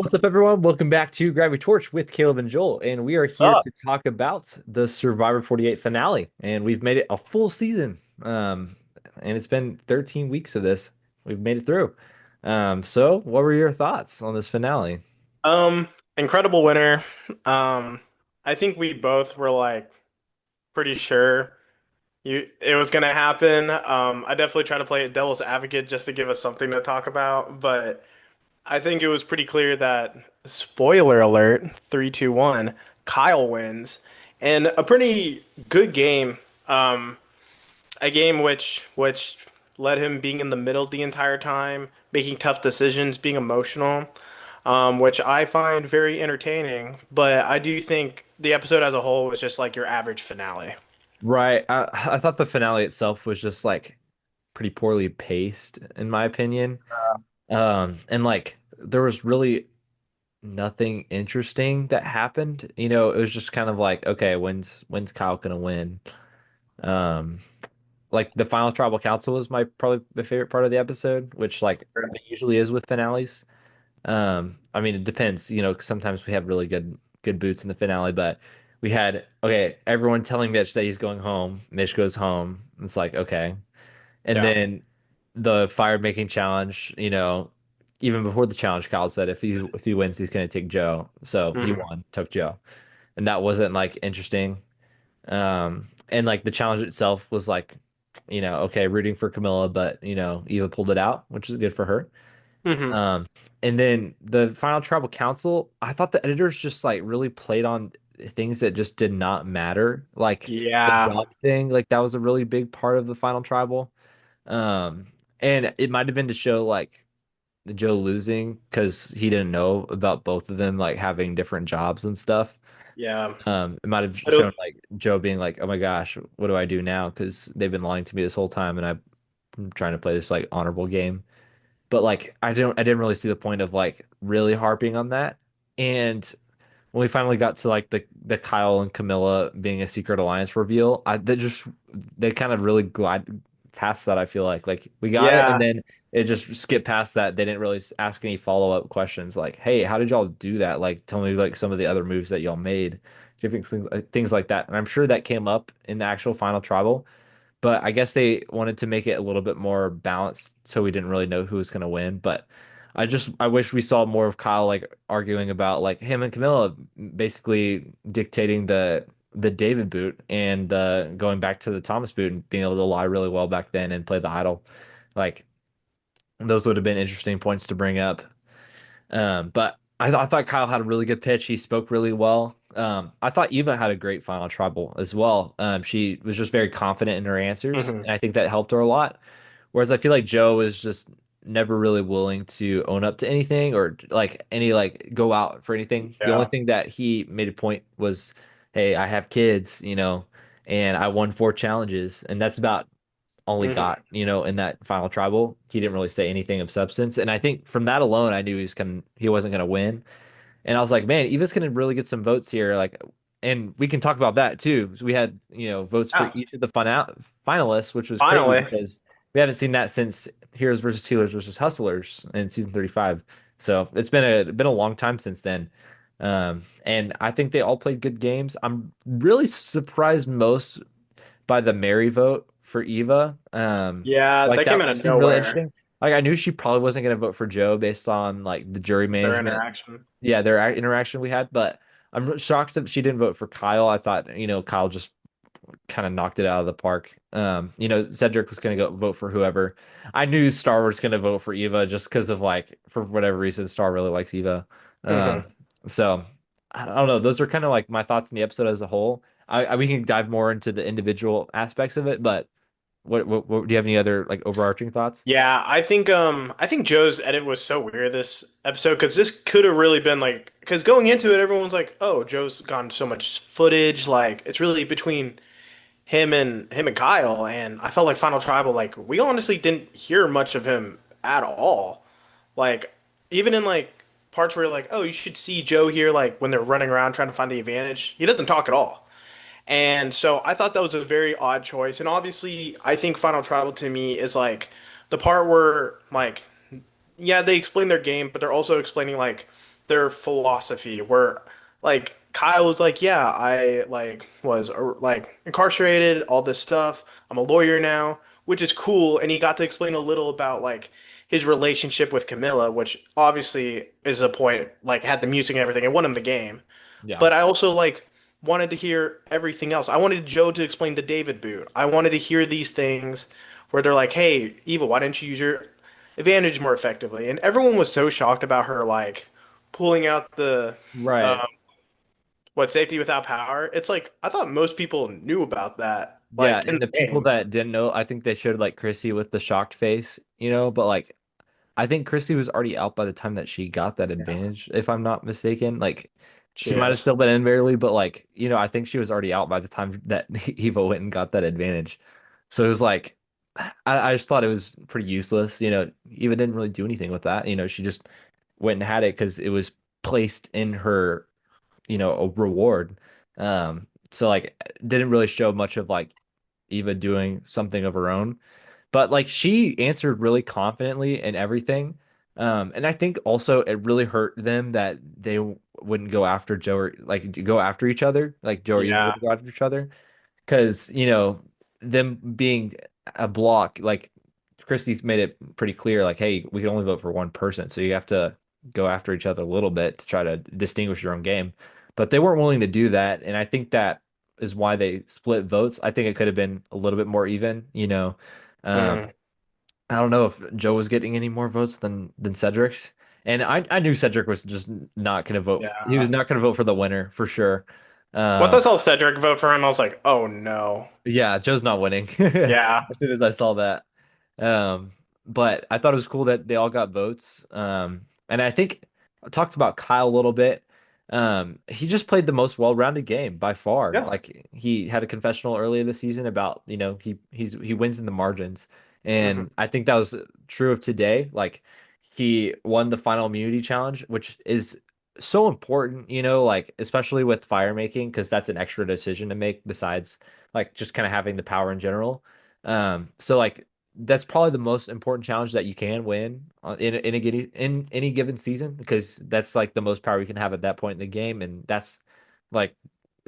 What's up, everyone? Welcome back to Grab Your Torch with Caleb and Joel, and we are What's here up? to talk about the Survivor 48 finale. And we've made it a full season, and it's been 13 weeks of this. We've made it through. So what were your thoughts on this finale? Um, Incredible winner. I think we both were like pretty sure it was gonna happen. I definitely tried to play devil's advocate just to give us something to talk about, but I think it was pretty clear that spoiler alert, 3, 2, 1, Kyle wins. And a pretty good game. Um, a game which led him being in the middle the entire time, making tough decisions, being emotional, which I find very entertaining. But I do think the episode as a whole was just like your average finale. Right. I thought the finale itself was just like pretty poorly paced, in my opinion. And like there was really nothing interesting that happened. It was just kind of like, okay, when's Kyle gonna win? Um, like the final tribal council was my probably my favorite part of the episode, which like it usually is with finales. I mean it depends, 'cause sometimes we have really good boots in the finale, but we had okay, everyone telling Mitch that he's going home. Mitch goes home. It's like okay, and Yeah. then the fire making challenge, even before the challenge, Kyle said if he wins, he's gonna take Joe. So he Mhm. won, took Joe, and that wasn't like interesting. And like the challenge itself was like, okay, rooting for Camilla, but Eva pulled it out, which is good for her. Mhm. Um, and then the final tribal council, I thought the editors just like really played on things that just did not matter. Like the Yeah. job thing, like that was a really big part of the final tribal. Um, and it might have been to show like Joe losing because he didn't know about both of them like having different jobs and stuff. Yeah. It might have But shown like Joe being like, "Oh my gosh, what do I do now?" Because they've been lying to me this whole time, and I'm trying to play this like honorable game. But like, I didn't really see the point of like really harping on that. And when we finally got to like the Kyle and Camilla being a secret alliance reveal, they kind of really glide past that. I feel like we got it, and yeah. then it just skipped past that. They didn't really ask any follow-up questions like, "Hey, how did y'all do that? Like, tell me like some of the other moves that y'all made." Different things like that. And I'm sure that came up in the actual final tribal, but I guess they wanted to make it a little bit more balanced so we didn't really know who was going to win. But I wish we saw more of Kyle like arguing about like him and Camilla basically dictating the David boot and going back to the Thomas boot and being able to lie really well back then and play the idol. Like those would have been interesting points to bring up. But I thought Kyle had a really good pitch. He spoke really well. I thought Eva had a great final tribal as well. She was just very confident in her answers, Mhm. and I think that helped her a lot. Whereas I feel like Joe was just never really willing to own up to anything or like any like go out for anything. The only Yeah. thing that he made a point was, "Hey, I have kids, and I won 4 challenges," and that's about only Mhm. got, in that final tribal. He didn't really say anything of substance. And I think from that alone, I knew he wasn't gonna win. And I was like, man, Eva's gonna really get some votes here. Like, and we can talk about that too. So we had, votes for Yeah. each of the finalists, which was crazy Finally. because we haven't seen that since Heroes versus Healers versus Hustlers in season 35. So it's been a long time since then. And I think they all played good games. I'm really surprised most by the Mary vote for Eva. Yeah, Like that came that out of seemed really nowhere. interesting. Like I knew she probably wasn't going to vote for Joe based on like the jury Their management, interaction. yeah, their interaction we had. But I'm shocked that she didn't vote for Kyle. I thought, Kyle just kind of knocked it out of the park. Cedric was going to go vote for whoever. I knew Star was going to vote for Eva just because of like for whatever reason, Star really likes Eva. Um, Mhm. so I don't know. Those are kind of like my thoughts on the episode as a whole. We can dive more into the individual aspects of it, but what do you have any other like overarching thoughts? Yeah, I think Joe's edit was so weird this episode because this could have really been like because going into it everyone's like, "Oh, Joe's gotten so much footage, like it's really between him and Kyle." And I felt like Final Tribal like we honestly didn't hear much of him at all. Like even in like parts where like, "Oh, you should see Joe here," like when they're running around trying to find the advantage. He doesn't talk at all. And so I thought that was a very odd choice. And obviously, I think Final Tribal to me is like the part where like yeah, they explain their game, but they're also explaining like their philosophy where like Kyle was like, yeah, I like was like incarcerated, all this stuff. I'm a lawyer now, which is cool, and he got to explain a little about like his relationship with Camilla, which obviously is a point like had the music and everything. It won him the game. Yeah. But I also like wanted to hear everything else. I wanted Joe to explain to David Boot. I wanted to hear these things where they're like, "Hey, Eva, why didn't you use your advantage more effectively?" And everyone was so shocked about her like pulling out the Right. um, what safety without power. It's like I thought most people knew about that, Yeah, like in and the the people game. that didn't know, I think they showed like Chrissy with the shocked face, but like I think Chrissy was already out by the time that she got that Yeah. advantage, if I'm not mistaken. Like she might have Cheers. still been in barely, but like, I think she was already out by the time that Eva went and got that advantage. So it was like I just thought it was pretty useless. Eva didn't really do anything with that. She just went and had it because it was placed in her, a reward. So like didn't really show much of like Eva doing something of her own. But like she answered really confidently and everything. And I think also it really hurt them that they wouldn't go after Joe or like go after each other, like Joe or Eva Yeah. would go after each other. Because, them being a block, like Christie's made it pretty clear, like, hey, we can only vote for one person. So you have to go after each other a little bit to try to distinguish your own game. But they weren't willing to do that. And I think that is why they split votes. I think it could have been a little bit more even. Um, Mm, I don't know if Joe was getting any more votes than Cedric's. And I knew Cedric was just not going to vote. He was yeah. not going to vote for the winner for sure. Once Um, I saw Cedric vote for him, I was like, oh no. Yeah, Joe's not winning. Yeah. As soon as I saw that. Um, but I thought it was cool that they all got votes. And I think I talked about Kyle a little bit. He just played the most well-rounded game by far. Yeah. Like he had a confessional earlier this season about, he wins in the margins. Hmm. And I think that was true of today. Like he won the final immunity challenge, which is so important, like especially with fire making, because that's an extra decision to make besides like just kind of having the power in general. So like that's probably the most important challenge that you can win in any given season because that's like the most power you can have at that point in the game, and that's like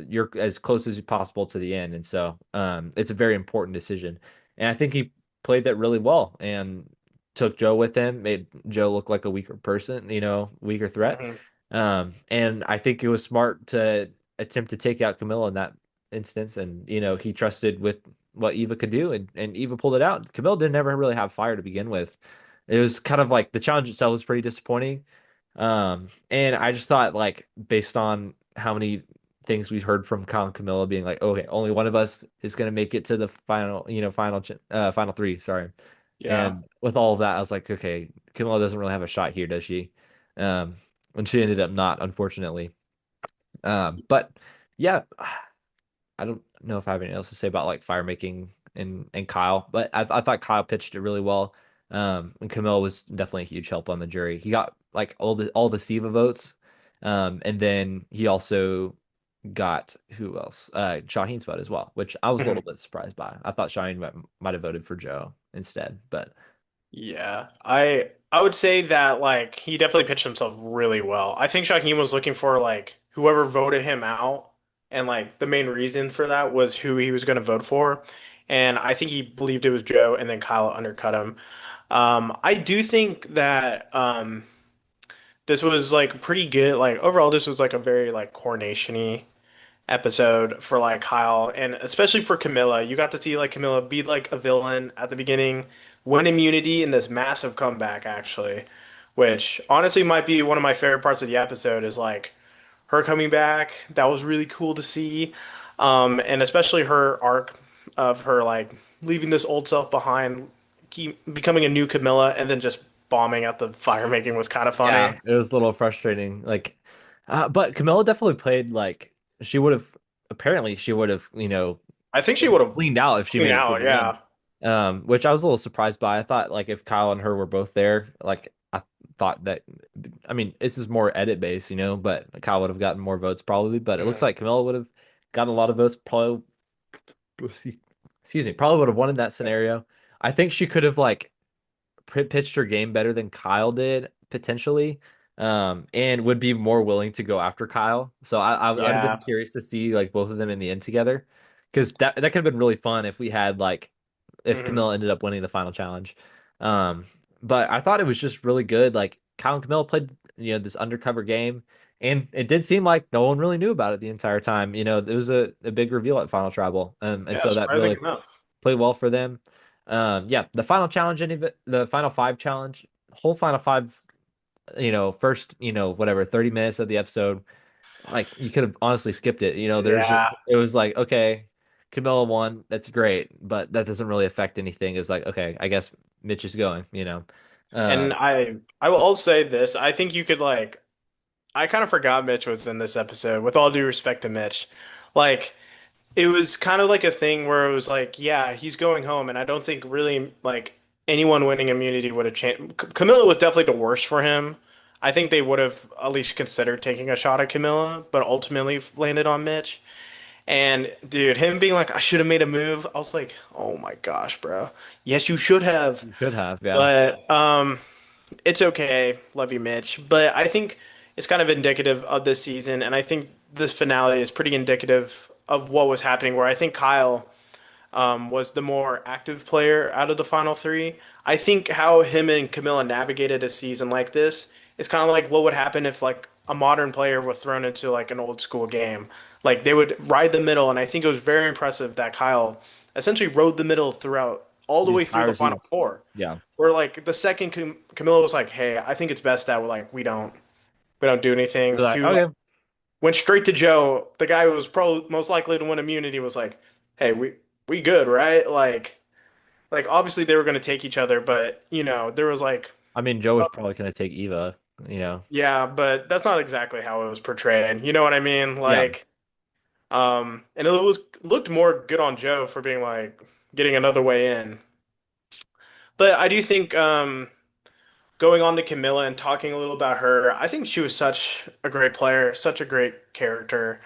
you're as close as possible to the end. And so it's a very important decision, and I think he played that really well and took Joe with him, made Joe look like a weaker person, weaker threat. Hmm. And I think it was smart to attempt to take out Camilla in that instance. And, he trusted with what Eva could do, and Eva pulled it out. Camilla didn't ever really have fire to begin with. It was kind of like the challenge itself was pretty disappointing. And I just thought, like, based on how many things we heard from Kyle and Camilla being like, okay, only one of us is going to make it to the final, final three, sorry. Yeah. And with all of that, I was like, okay, Camilla doesn't really have a shot here, does she? Um, and she ended up not, unfortunately. But yeah, I don't know if I have anything else to say about like fire making and Kyle, but I thought Kyle pitched it really well. And Camille was definitely a huge help on the jury. He got like all the Siva votes. And then he also got who else? Shaheen's vote as well, which I was a little Mhm. bit surprised by. I thought Shaheen might have voted for Joe instead, but Yeah. I would say that like he definitely pitched himself really well. I think Shaheem was looking for like whoever voted him out, and like the main reason for that was who he was going to vote for. And I think he believed it was Joe, and then Kyle undercut him. I do think that this was like pretty good. Like overall, this was like a very like coronation-y episode for like Kyle, and especially for Camilla. You got to see like Camilla be like a villain at the beginning, win immunity in this massive comeback actually, which honestly might be one of my favorite parts of the episode is like her coming back. That was really cool to see. And especially her arc of her like leaving this old self behind, keep becoming a new Camilla, and then just bombing at the fire making was kind of yeah, funny. it was a little frustrating. Like, but Camilla definitely played like she would have. Apparently, she would have, I think she would have cleaned out if she cleaned made it to out, the end. yeah. Which I was a little surprised by. I thought like if Kyle and her were both there, like I thought that. I mean, this is more edit based, but Kyle would have gotten more votes probably. But it looks Mhm. like Camilla would have gotten a lot of votes. Probably, excuse me, probably would have won in that scenario. I think she could have like pitched her game better than Kyle did potentially. and would be more willing to go after Kyle. So I'd have been Yeah. curious to see like both of them in the end together, because that could have been really fun if we had like if Hmm. Camille ended up winning the final challenge. Um, but I thought it was just really good. Like Kyle and Camille played, this undercover game, and it did seem like no one really knew about it the entire time. there was a big reveal at Final Tribal, and Yeah, so that surprising really enough. played well for them. Yeah, the final challenge, the final five challenge, whole final five, first, whatever, 30 minutes of the episode, like you could have honestly skipped it. Yeah. It was like, okay, Camilla won, that's great, but that doesn't really affect anything. It was like, okay, I guess Mitch is going. And Um, I will also say this. I think you could like I kind of forgot Mitch was in this episode, with all due respect to Mitch. Like it was kind of like a thing where it was like, yeah, he's going home, and I don't think really like anyone winning immunity would have changed. Camilla was definitely the worst for him. I think they would have at least considered taking a shot at Camilla, but ultimately landed on Mitch. And dude, him being like, I should have made a move. I was like, oh my gosh, bro. Yes, you should have. you could have, yeah. But it's okay. Love you, Mitch. But I think it's kind of indicative of this season, and I think this finale is pretty indicative of what was happening. Where I think Kyle was the more active player out of the final three. I think how him and Camilla navigated a season like this is kind of like what would happen if like a modern player was thrown into like an old school game. Like they would ride the middle, and I think it was very impressive that Kyle essentially rode the middle throughout all the The way through entire the final season, four. yeah. Where like the second Camilla was like, "Hey, I think it's best that we don't do You're anything." like, He like, okay. went straight to Joe, the guy who was probably most likely to win immunity. Was like, "Hey, we good, right?" Like obviously they were going to take each other, but there was like, I mean, Joe was probably gonna take Eva, you know. yeah, but that's not exactly how it was portrayed. You know what I mean? Yeah. Like, and it was looked more good on Joe for being like getting another way in. But I do think going on to Camilla and talking a little about her, I think she was such a great player, such a great character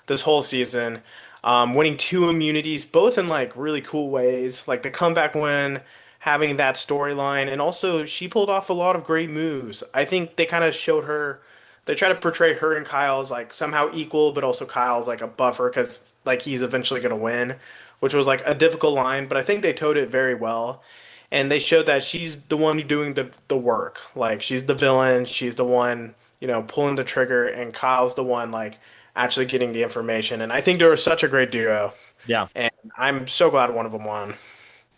this whole season. Winning two immunities, both in like really cool ways, like the comeback win, having that storyline, and also she pulled off a lot of great moves. I think they kind of showed her, they try to portray her and Kyle as like somehow equal, but also Kyle's like a buffer because like he's eventually going to win, which was like a difficult line, but I think they towed it very well. And they showed that she's the one doing the work. Like she's the villain, she's the one, pulling the trigger, and Kyle's the one like actually getting the information. And I think they were such a great duo. Yeah. And I'm so glad one of them won.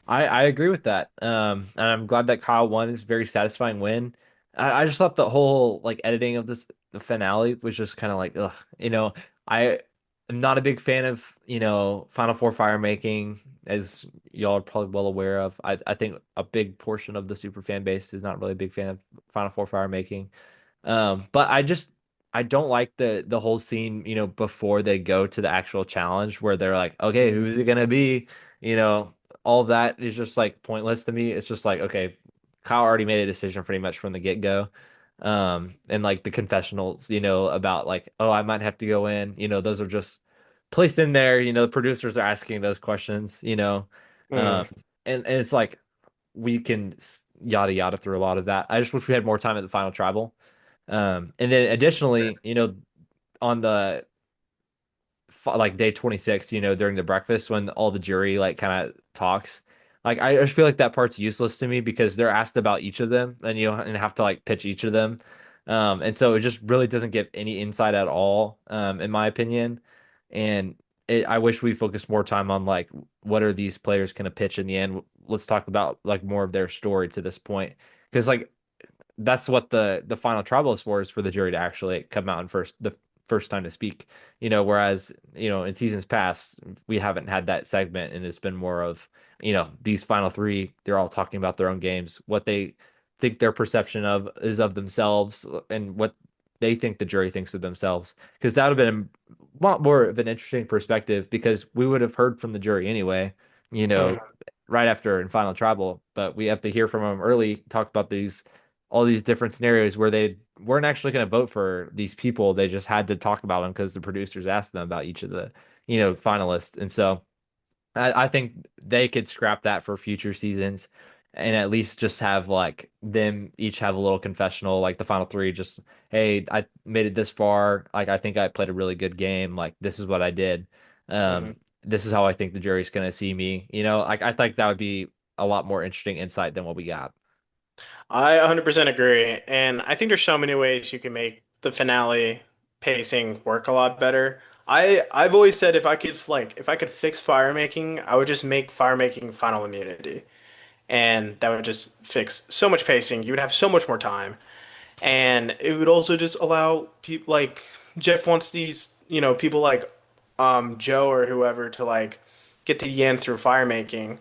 I agree with that. And I'm glad that Kyle won. It's a very satisfying win. I just thought the whole like editing of this the finale was just kind of like, ugh. I am not a big fan of, Final Four fire making, as y'all are probably well aware of. I think a big portion of the super fan base is not really a big fan of Final Four fire making. But I don't like the whole scene, before they go to the actual challenge where they're like, okay, who's it gonna be? You know, all that is just like pointless to me. It's just like, okay, Kyle already made a decision pretty much from the get-go. And like the confessionals, about like, oh, I might have to go in, those are just placed in there, the producers are asking those questions. Um, Mm. and it's like we can yada yada through a lot of that. I just wish we had more time at the final tribal. And then additionally, on the like day 26, during the breakfast when all the jury like kind of talks, like I just feel like that part's useless to me because they're asked about each of them and and have to like pitch each of them. And so it just really doesn't give any insight at all, in my opinion. And I wish we focused more time on like what are these players going to pitch in the end. Let's talk about like more of their story to this point because like that's what the final tribal is for, is for the jury to actually come out and the first time to speak. Whereas in seasons past we haven't had that segment, and it's been more of these final three, they're all talking about their own games, what they think their perception of is of themselves, and what they think the jury thinks of themselves, because that would have been a lot more of an interesting perspective, because we would have heard from the jury anyway, you know Mhm. right after in final tribal, but we have to hear from them early, talk about these all these different scenarios where they weren't actually going to vote for these people. They just had to talk about them because the producers asked them about each of the, finalists. And so I think they could scrap that for future seasons and at least just have like them each have a little confessional, like the final three, just hey, I made it this far. Like I think I played a really good game. Like this is what I did. Mhm. This is how I think the jury's gonna see me. Like I think that would be a lot more interesting insight than what we got. I 100% agree. And I think there's so many ways you can make the finale pacing work a lot better. I've always said if I could fix fire making, I would just make fire making final immunity. And that would just fix so much pacing. You would have so much more time. And it would also just allow people like Jeff wants these, people like Joe or whoever to like get to the end through fire making.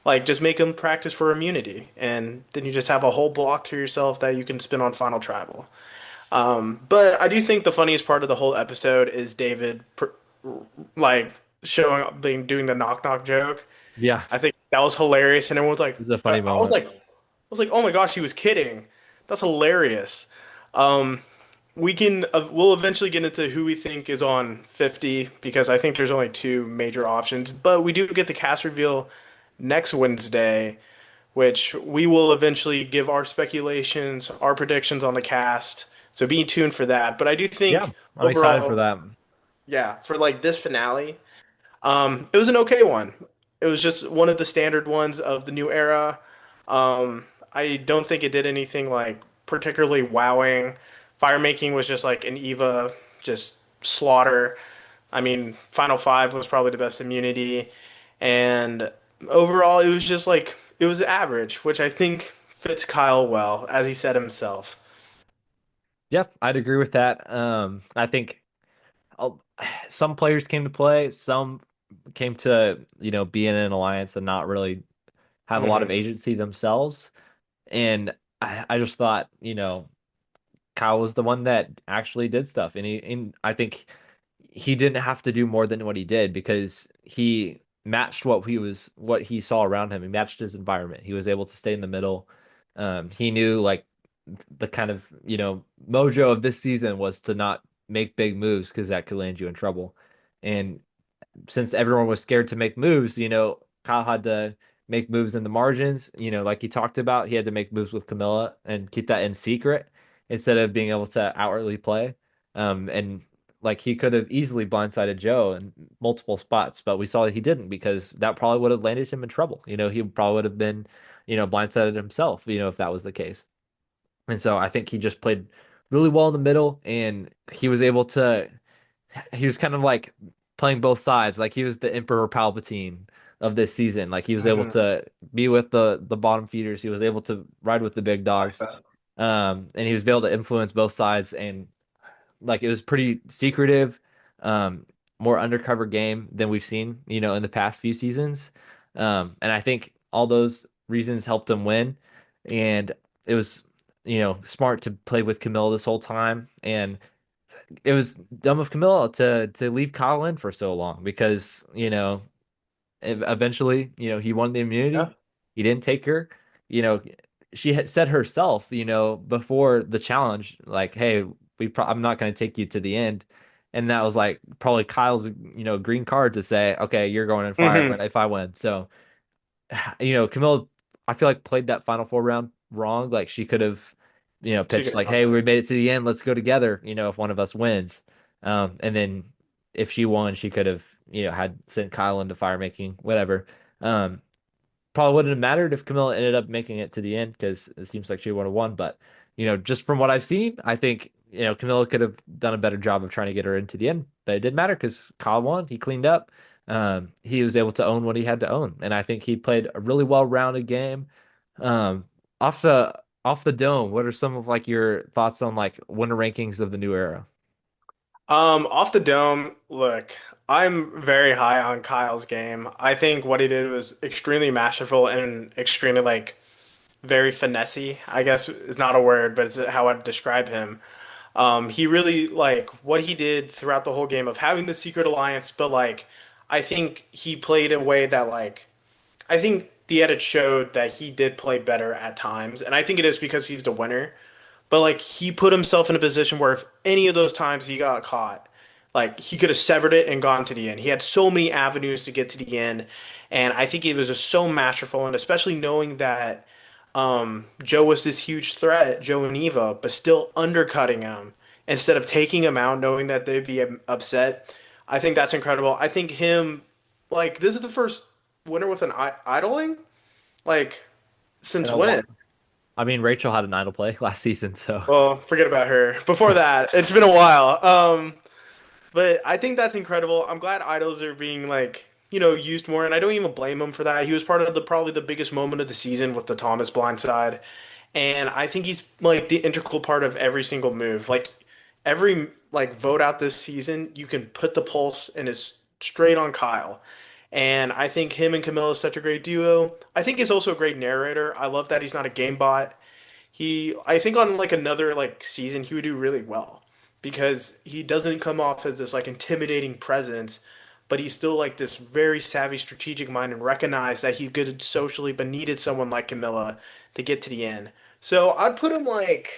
Like just make them practice for immunity, and then you just have a whole block to yourself that you can spin on Final Travel. But I do think the funniest part of the whole episode is David like showing up, doing the knock knock joke. Yeah, I think that was hilarious, and everyone's like, it was a funny moment. I was like, oh my gosh, he was kidding. That's hilarious. We'll eventually get into who we think is on 50 because I think there's only two major options, but we do get the cast reveal next Wednesday, which we will eventually give our speculations, our predictions on the cast. So be tuned for that. But I do Yeah, think I'm excited for overall, that. yeah, for like this finale, it was an okay one. It was just one of the standard ones of the new era. I don't think it did anything like particularly wowing. Fire making was just like an Eva just slaughter. I mean, Final Five was probably the best immunity, and overall it was just like it was average, which I think fits Kyle well, as he said himself. Yeah, I'd agree with that. I think uh, some players came to play, some came to, be in an alliance and not really have a lot of Hmm. agency themselves. And I just thought, Kyle was the one that actually did stuff. And I think he didn't have to do more than what he did because he matched what he saw around him. He matched his environment. He was able to stay in the middle. He knew like the kind of, mojo of this season was to not make big moves because that could land you in trouble. And since everyone was scared to make moves, Kyle had to make moves in the margins. Like he talked about, he had to make moves with Camilla and keep that in secret instead of being able to outwardly play. And like he could have easily blindsided Joe in multiple spots, but we saw that he didn't because that probably would have landed him in trouble. He probably would have been, blindsided himself, if that was the case. And so I think he just played really well in the middle and he was kind of like playing both sides. Like he was the Emperor Palpatine of this season. Like he was able Hmm. to be with the bottom feeders. He was able to ride with the big dogs. And he was able to influence both sides. And like it was pretty secretive, um, more undercover game than we've seen, in the past few seasons. And I think all those reasons helped him win. And it was, smart to play with Camille this whole time. And it was dumb of Camilla to leave Kyle in for so long because eventually he won the immunity. Yeah. He didn't take her. You know she had said herself before the challenge like, hey, I'm not going to take you to the end, and that was like probably Kyle's green card to say, okay, you're going in fire Hmm. when if I win. So Camille, I feel like played that final four round wrong. Like she could have, She pitched could like, have "Hey, done we made it to the end. Let's go together." If one of us wins, and then if she won, she could have, had sent Kyle into fire making, whatever. Um, Probably wouldn't have mattered if Camilla ended up making it to the end because it seems like she would have won. But just from what I've seen, I think Camilla could have done a better job of trying to get her into the end. But it didn't matter because Kyle won. He cleaned up. He was able to own what he had to own, and I think he played a really well-rounded game. Um, off the dome, what are some of like your thoughts on like winner rankings of the new era? Off the dome, look, I'm very high on Kyle's game. I think what he did was extremely masterful and extremely like very finessey, I guess is not a word, but it's how I'd describe him. He really like what he did throughout the whole game of having the secret alliance, but like I think he played a way that like I think the edit showed that he did play better at times, and I think it is because he's the winner. But like he put himself in a position where if any of those times he got caught, like he could have severed it and gone to the end. He had so many avenues to get to the end, and I think he was just so masterful, and especially knowing that. Joe was this huge threat, Joe and Eva, but still undercutting him instead of taking him out, knowing that they'd be upset. I think that's incredible. I think him, like, this is the first winner with an idling, like, And since a lot. when? I mean, Rachel had an idle play last season, so Well, forget about her. Before that, it's been a while. But I think that's incredible. I'm glad idols are being like, used more, and I don't even blame him for that. He was part of the probably the biggest moment of the season with the Thomas blindside. And I think he's like the integral part of every single move. Like every like vote out this season, you can put the pulse and it's straight on Kyle. And I think him and Camilla is such a great duo. I think he's also a great narrator. I love that he's not a game bot. I think on like another like season, he would do really well because he doesn't come off as this like intimidating presence, but he's still like this very savvy strategic mind and recognize that he's good socially, but needed someone like Camilla to get to the end. So I'd put him like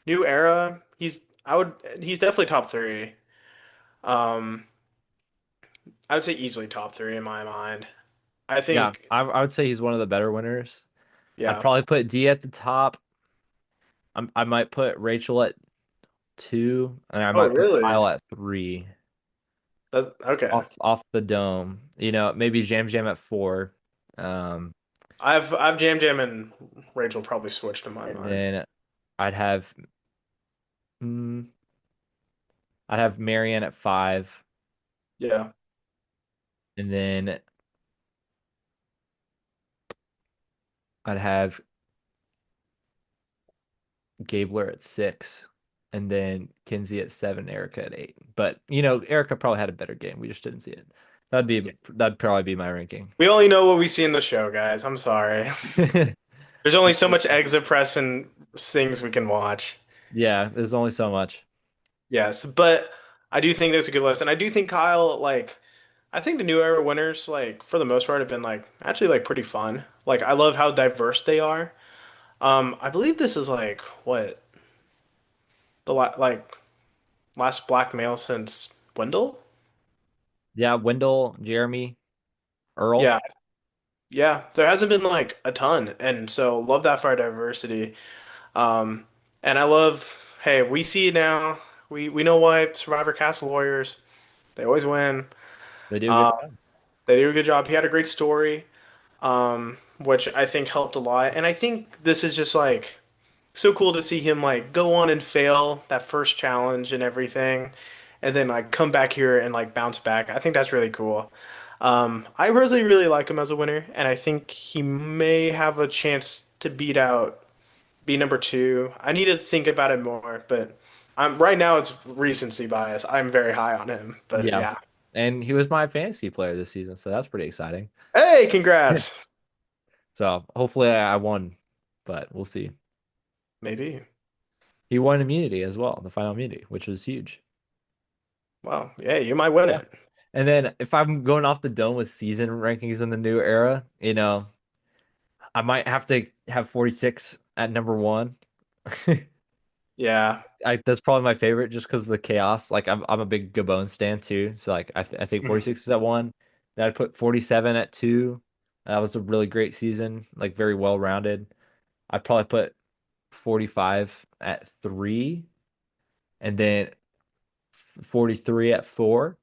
new era. He's definitely top three. Um, I would say easily top three in my mind. I yeah, think, I would say he's one of the better winners. I'd yeah. probably put D at the top. I might put Rachel at two, and I Oh, might put really? Kyle at three That's okay. off the dome. Maybe Jam Jam at four. Um, I've Jam Jam and Rachel probably switched in my and mind. then I'd have mm, I'd have Marianne at five, Yeah. and then I'd have Gabler at six, and then Kinsey at seven, Erica at eight. But Erica probably had a better game. We just didn't see it. That'd probably be my ranking. We only know what we see in the show, guys. I'm sorry. There's only so much exit press and things we can watch. Yeah, there's only so much. Yes, but I do think that's a good list, and I do think Kyle, like, I think the new era winners, like, for the most part, have been like actually like pretty fun. Like, I love how diverse they are. I believe this is like what the la like last black male since Wendell. Yeah, Wendell, Jeremy, Earl. Yeah, yeah. There hasn't been like a ton, and so love that for our diversity. Um, and I love, hey, we see it now. We know why Survivor Castle Warriors, they always win. They do a good Uh, job. they do a good job. He had a great story, which I think helped a lot. And I think this is just like so cool to see him like go on and fail that first challenge and everything, and then like come back here and like bounce back. I think that's really cool. I personally really like him as a winner, and I think he may have a chance to be number two. I need to think about it more, but right now it's recency bias. I'm very high on him, but Yeah. yeah. And he was my fantasy player this season, so that's pretty exciting. Hey, congrats. So hopefully I won, but we'll see. Maybe. He won immunity as well, the final immunity, which was huge. Well, yeah, you might win Yeah. it. And then if I'm going off the dome with season rankings in the new era, I might have to have 46 at number one. Yeah. That's probably my favorite just because of the chaos. Like I'm a big Gabon stan too, so like I think Mhm. 46 is at one. Then I'd put 47 at two. That was a really great season, like very well rounded. I'd probably put 45 at three, and then 43 at four,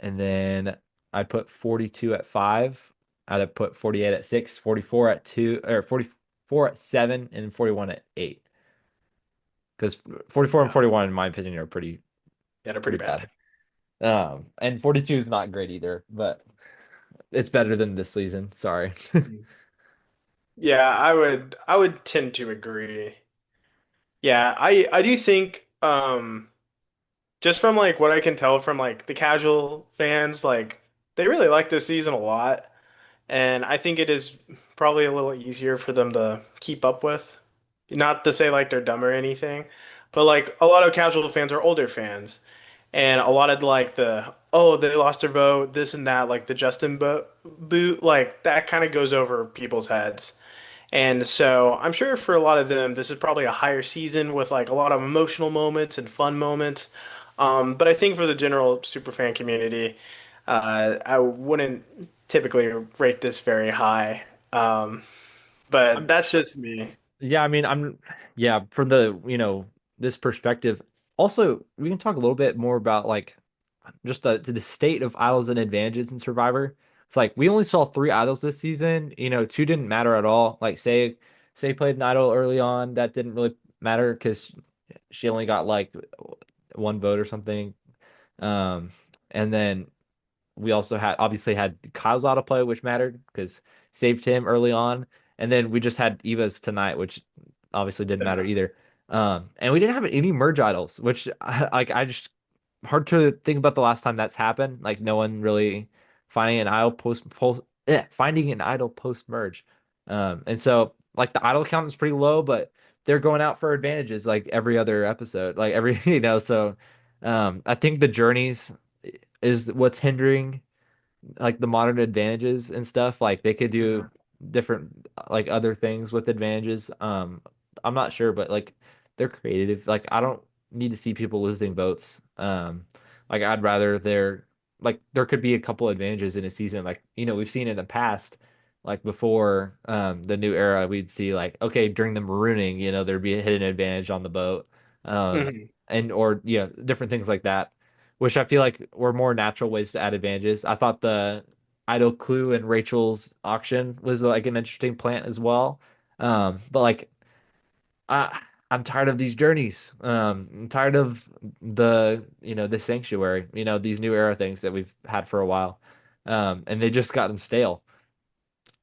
and then I'd put 42 at five. I'd have put 48 at six, 44 at two, or 44 at seven, and 41 at eight. Because 44 and Yeah. 41, in my opinion, are Yeah, they're pretty pretty bad. bad. And 42 is not great either, but it's better than this season. Sorry. Mhm. Yeah, I would tend to agree. Yeah, I do think just from like what I can tell from like the casual fans, like they really like this season a lot. And I think it is probably a little easier for them to keep up with. Not to say like they're dumb or anything, but like a lot of casual fans are older fans. And a lot of like oh, they lost their vote, this and that, like the Justin boot, like that kind of goes over people's heads. And so I'm sure for a lot of them, this is probably a higher season with like a lot of emotional moments and fun moments. But I think for the general superfan community, I wouldn't typically rate this very high. but I'm that's just me. yeah, I mean, yeah, from the, this perspective. Also, we can talk a little bit more about like just the state of idols and advantages in Survivor. It's like we only saw three idols this season. Two didn't matter at all. Like say played an idol early on that didn't really matter because she only got like one vote or something. Um, and then we also had obviously had Kyle's autoplay, which mattered because saved him early on. And then we just had Eva's tonight, which obviously didn't matter Yeah. either. And we didn't have any merge idols, which I just hard to think about the last time that's happened. Like no one really finding an idol post merge. And so like the idol count is pretty low, but they're going out for advantages like every other episode, like every so I think the journeys is what's hindering like the modern advantages and stuff. Like they could do Mhm. different like other things with advantages. I'm not sure, but like they're creative. Like I don't need to see people losing votes. Like I'd rather there could be a couple advantages in a season. Like, we've seen in the past, like before the new era, we'd see like, okay, during the marooning, there'd be a hidden advantage on the boat. Mhm. And or different things like that, which I feel like were more natural ways to add advantages. I thought the Idol Clue and Rachel's auction was like an interesting plant as well. But like I I'm tired of these journeys. I'm tired of the sanctuary, these new era things that we've had for a while. And they just gotten stale.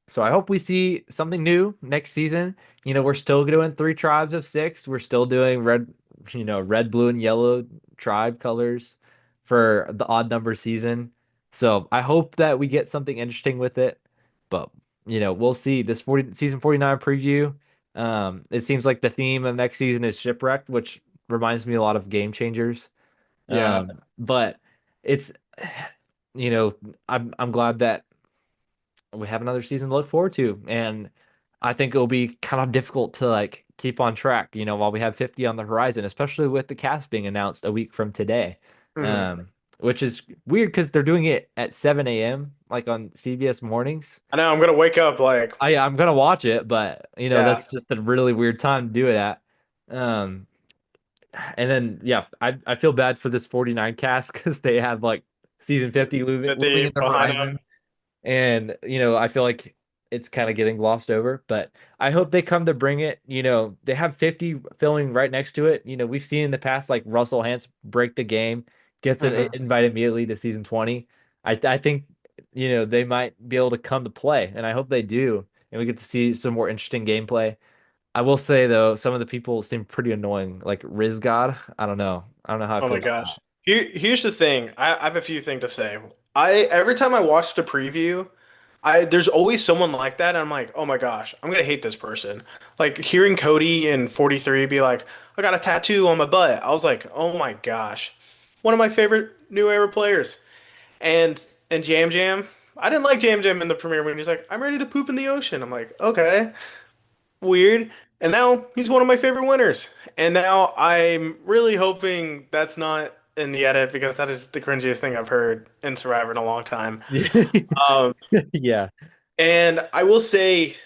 So I hope we see something new next season. We're still doing three tribes of six. We're still doing red, blue, and yellow tribe colors for the odd number season. So I hope that we get something interesting with it. But we'll see. This 40 season 49 preview. It seems like the theme of next season is shipwrecked, which reminds me a lot of Game Changers. Yeah. But it's you know, I'm glad that we have another season to look forward to. And I think it'll be kind of difficult to like keep on track, while we have 50 on the horizon, especially with the cast being announced a week from today. Mhm. Um, which is weird because they're doing it at 7 a.m. like on CBS mornings. I know I'm gonna wake up like, I'm gonna watch it, but yeah. that's just a really weird time to do it at. Um, and then yeah, I feel bad for this 49 cast because they have like season 50 looming 50 in the behind him. horizon. And, I feel like it's kind of getting glossed over, but I hope they come to bring it. They have 50 filming right next to it. We've seen in the past like Russell Hantz break the game, gets an Mhm. invite immediately to season 20. I think, they might be able to come to play, and I hope they do. And we get to see some more interesting gameplay. I will say though, some of the people seem pretty annoying, like Riz God. I don't know. I don't know how I Oh feel my about that. gosh. Here's the thing. I have a few things to say. I every time I watch the preview, there's always someone like that, and I'm like, oh my gosh, I'm gonna hate this person. Like hearing Cody in 43 be like, I got a tattoo on my butt. I was like, oh my gosh. One of my favorite new era players. And Jam Jam, I didn't like Jam Jam in the premiere when he's like, I'm ready to poop in the ocean. I'm like, okay, weird. And now he's one of my favorite winners. And now I'm really hoping that's not in the edit because that is the cringiest thing I've heard in Survivor in a long time. Um, Yeah, and I will say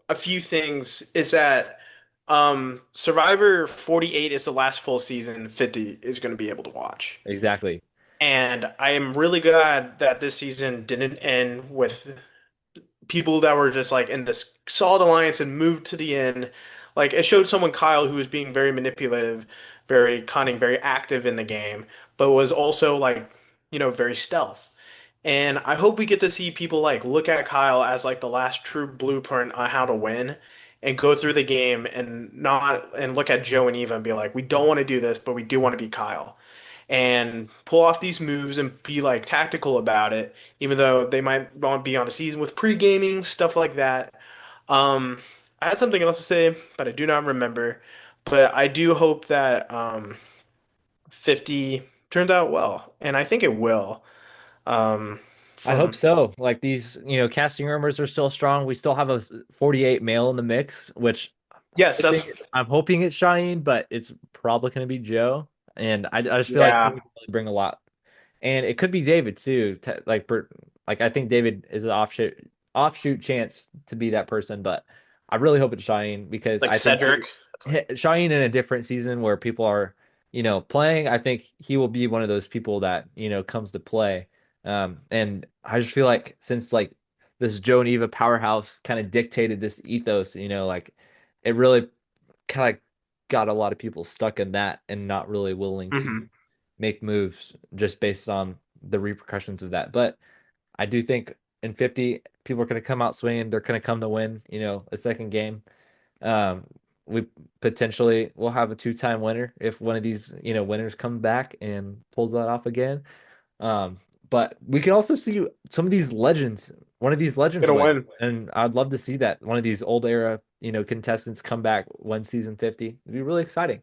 a few things is that Survivor 48 is the last full season 50 is going to be able to watch. exactly. And I am really glad that this season didn't end with people that were just like in this solid alliance and moved to the end. Like it showed someone Kyle who was being very manipulative, very cunning, very active in the game, but was also like, very stealth. And I hope we get to see people like look at Kyle as like the last true blueprint on how to win and go through the game and not and look at Joe and Eva and be like, we don't want to do this, but we do want to be Kyle and pull off these moves and be like tactical about it, even though they might want to be on a season with pre-gaming, stuff like that. Um, I had something else to say, but I do not remember. But I do hope that 50 turns out well, and I think it will. Um, I hope from so. Like these, casting rumors are still strong. We still have a 48 male in the mix, which yes, that's I'm hoping it's Cheyenne, but it's probably going to be Joe. And I just feel like he yeah. would really bring a lot. And it could be David too. Like I think David is an offshoot chance to be that person, but I really hope it's Shaheen because Like I think Cedric. That's like, Shaheen in a different season where people are, playing. I think he will be one of those people that comes to play. And I just feel like since like this Joe and Eva powerhouse kind of dictated this ethos, like it really kind of got a lot of people stuck in that and not really willing to hmm make moves just based on the repercussions of that. But I do think in 50, people are going to come out swinging. They're going to come to win, a second game. Um, we potentially will have a two-time winner if one of these, winners come back and pulls that off again. Um, but we can also see some of these legends, one of these legends gonna win. win. And I'd love to see that one of these old era, contestants come back one season 50. It'd be really exciting.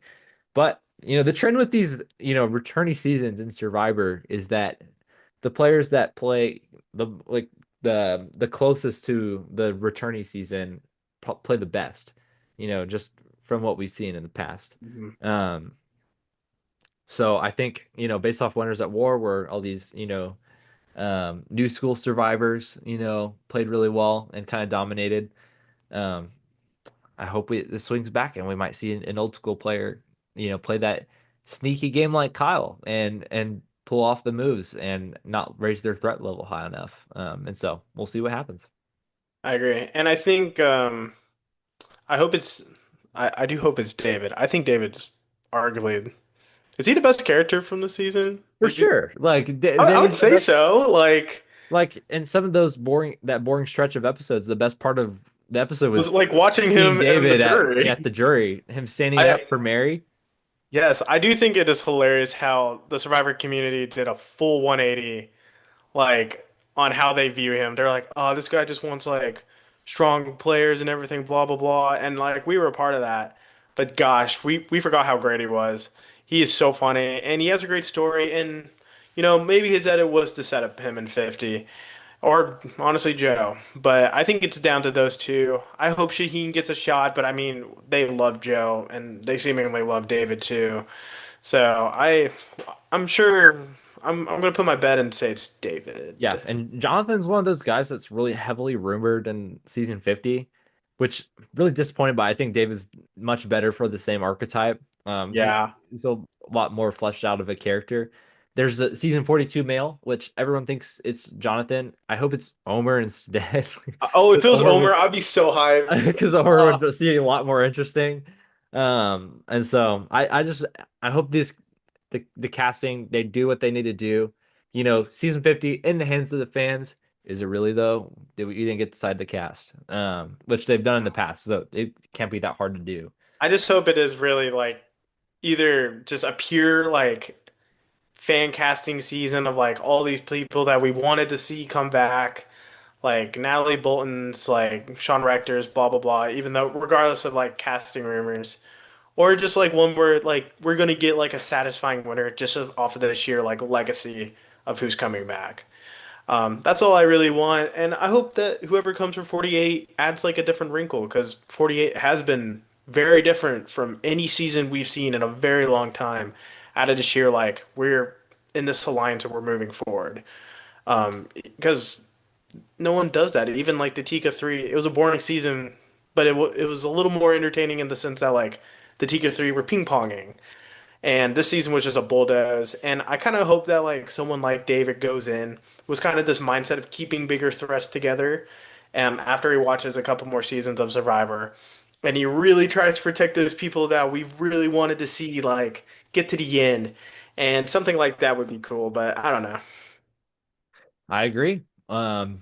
But, the trend with these, returnee seasons in Survivor is that the players that play the closest to the returnee season play the best, just from what we've seen in the past. Mhm. Um, so I think, based off Winners at War, where all these, new school survivors, played really well and kind of dominated. Um, I hope this swings back and we might see an old school player, play that sneaky game like Kyle and pull off the moves and not raise their threat level high enough. And so we'll see what happens. I agree. And I think I hope it's I do hope it's David. I think David's arguably is he the best character from the season? For sure. Like I would David's the say best. so. Like in some of those boring stretch of episodes, the best part of the episode Was was like watching seeing him and the David at jury. the jury, him standing I up for Mary. Yes, I do think it is hilarious how the Survivor community did a full 180 like on how they view him. They're like, "Oh, this guy just wants like strong players and everything, blah blah blah." And like we were a part of that. But gosh, we forgot how great he was. He is so funny and he has a great story and maybe his edit was to set up him in 50 or honestly Joe. But I think it's down to those two. I hope Shaheen gets a shot, but I mean, they love Joe and they seemingly love David too. So I'm sure I'm gonna put my bet and say it's Yeah, David. and Jonathan's one of those guys that's really heavily rumored in season 50, which really disappointed by. I think David's much better for the same archetype. Yeah. He's a lot more fleshed out of a character. There's a season 42 male, which everyone thinks it's Jonathan. I hope it's Omer instead. Oh, if Because it was Omer Omer, would I'd be so hyped. because Omer Uh, would see a lot more interesting. And so I hope the casting they do what they need to do. Season 50 in the hands of the fans. Is it really though? You didn't get to decide the cast, which they've done in the past, so it can't be that hard to do. I just hope it is really like either just a pure like fan casting season of like all these people that we wanted to see come back, like Natalie Bolton's, like Sean Rector's, blah blah blah. Even though regardless of like casting rumors, or just like one where like we're gonna get like a satisfying winner just off of the sheer like legacy of who's coming back. That's all I really want, and I hope that whoever comes for 48 adds like a different wrinkle because 48 has been very different from any season we've seen in a very long time. Added to sheer like we're in this alliance and we're moving forward. Because no one does that. Even like the Tika 3, it was a boring season, but it was a little more entertaining in the sense that like the Tika 3 were ping ponging. And this season was just a bulldoze. And I kind of hope that like someone like David goes in was kind of this mindset of keeping bigger threats together. After he watches a couple more seasons of Survivor, and he really tries to protect those people that we really wanted to see like get to the end. And something like that would be cool, but I don't know. I agree. And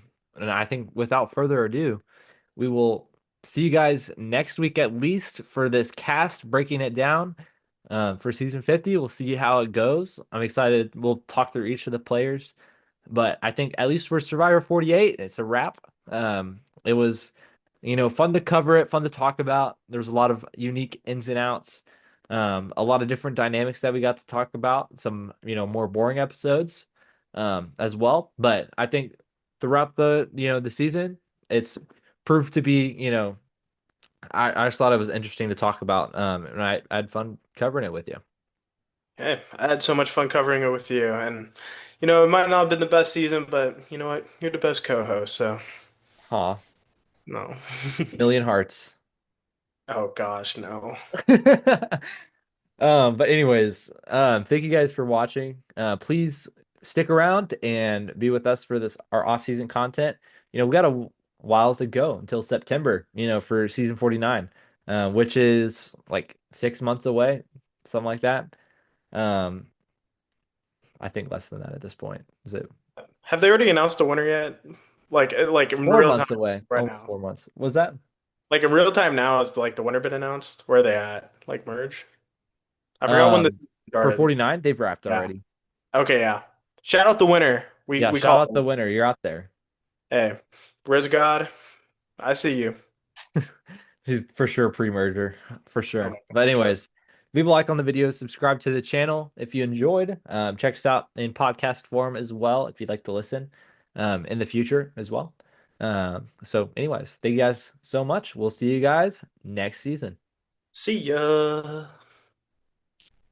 I think without further ado, we will see you guys next week at least for this cast breaking it down. For season 50, we'll see how it goes. I'm excited. We'll talk through each of the players, but I think at least for Survivor 48, it's a wrap. It was, fun to cover it, fun to talk about. There's a lot of unique ins and outs, a lot of different dynamics that we got to talk about. Some, more boring episodes, as well. But I think throughout the season, it's proved to be, I just thought it was interesting to talk about. And I had fun covering it with you. Hey, I had so much fun covering it with you, and it might not have been the best season, but you know what? You're the best co-host, so Huh. No. Million hearts. Oh gosh, no. But anyways, thank you guys for watching. Please stick around and be with us for this our off-season content. We got a whiles to go until September, for season 49, which is like 6 months away, something like that. Um, I think less than that at this point. Is it Have they already announced the winner yet? Like in four real time months away? right Almost now. 4 months. Was that? Like in real time now, is like the winner been announced? Where are they at? Like merge? I forgot when this Um, for started. 49, they've wrapped Yeah. already. Okay, yeah. Shout out the winner. We Yeah, we shout call out the him. winner. You're out there. Hey, Riz God, I see you. He's for sure pre-merger, for Oh sure. my But God, sure. anyways, leave a like on the video, subscribe to the channel if you enjoyed. Check us out in podcast form as well if you'd like to listen in the future as well. So anyways, thank you guys so much. We'll see you guys next season. See ya.